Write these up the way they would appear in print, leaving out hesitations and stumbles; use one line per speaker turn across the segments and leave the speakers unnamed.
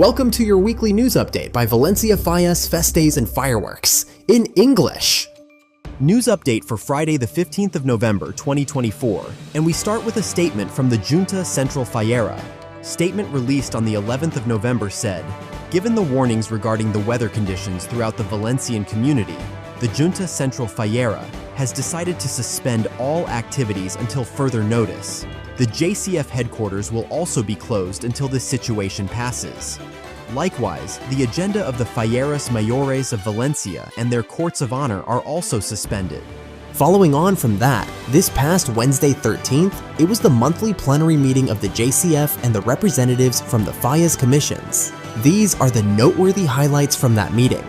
Welcome to your weekly news update by Valencia Fallas, Festes and Fireworks, in English. News update for Friday the 15th of November 2024, and we start with a statement from the Junta Central Fallero. Statement released on the 11th of November said, given the warnings regarding the weather conditions throughout the Valencian community, the Junta Central Fallero has decided to suspend all activities until further notice. The JCF headquarters will also be closed until this situation passes. Likewise, the agenda of the Falleros Mayores of Valencia and their courts of honor are also suspended. Following on from that, this past Wednesday 13th, it was the monthly plenary meeting of the JCF and the representatives from the Fallas commissions. These are the noteworthy highlights from that meeting.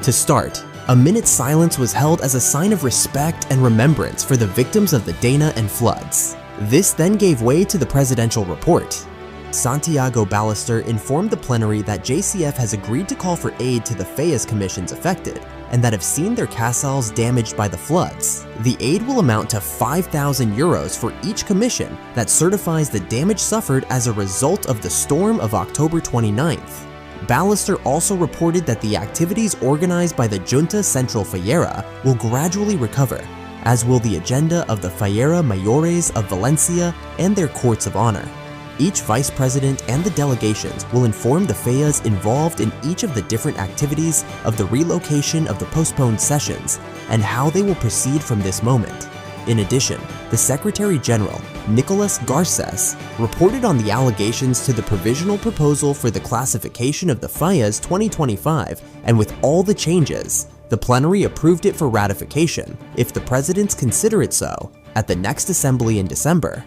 To start, a minute's silence was held as a sign of respect and remembrance for the victims of the Dana and floods. This then gave way to the presidential report. Santiago Ballester informed the plenary that JCF has agreed to call for aid to the Fallas commissions affected, and that have seen their casals damaged by the floods. The aid will amount to 5,000 euros for each commission that certifies the damage suffered as a result of the storm of October 29th. Ballester also reported that the activities organized by the Junta Central Fallero will gradually recover, as will the agenda of the Falleros Mayores of Valencia and their courts of honor. Each vice president and the delegations will inform the Fallas involved in each of the different activities of the relocation of the postponed sessions and how they will proceed from this moment. In addition, the Secretary General, Nicolas Garces, reported on the allegations to the provisional proposal for the classification of the Fallas 2025, and with all the changes, the plenary approved it for ratification, if the presidents consider it so, at the next assembly in December.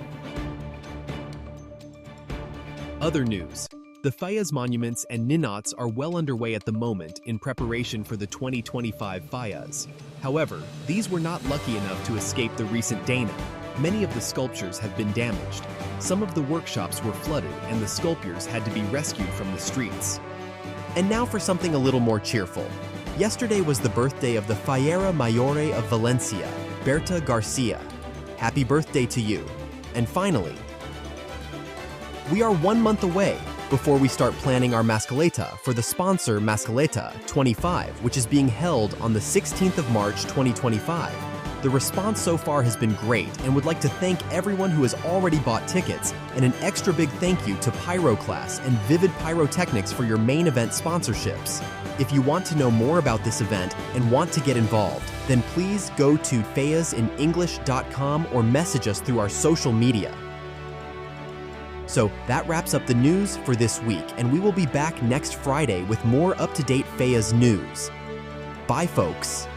Other news. The Fallas monuments and ninots are well underway at the moment in preparation for the 2025 Fallas. However, these were not lucky enough to escape the recent Dana. Many of the sculptures have been damaged. Some of the workshops were flooded and the sculptures had to be rescued from the streets. And now for something a little more cheerful. Yesterday was the birthday of the Fallero Mayore of Valencia, Berta Garcia. Happy birthday to you. And finally, we are 1 month away before we start planning our Mascaleta for the sponsor Mascaleta 25, which is being held on the 16th of March 2025. The response so far has been great and would like to thank everyone who has already bought tickets, and an extra big thank you to Pyroclass and Vivid Pyrotechnics for your main event sponsorships. If you want to know more about this event and want to get involved, then please go to fallasenglish.com or message us through our social media. So that wraps up the news for this week, and we will be back next Friday with more up-to-date Fallas news. Bye, folks.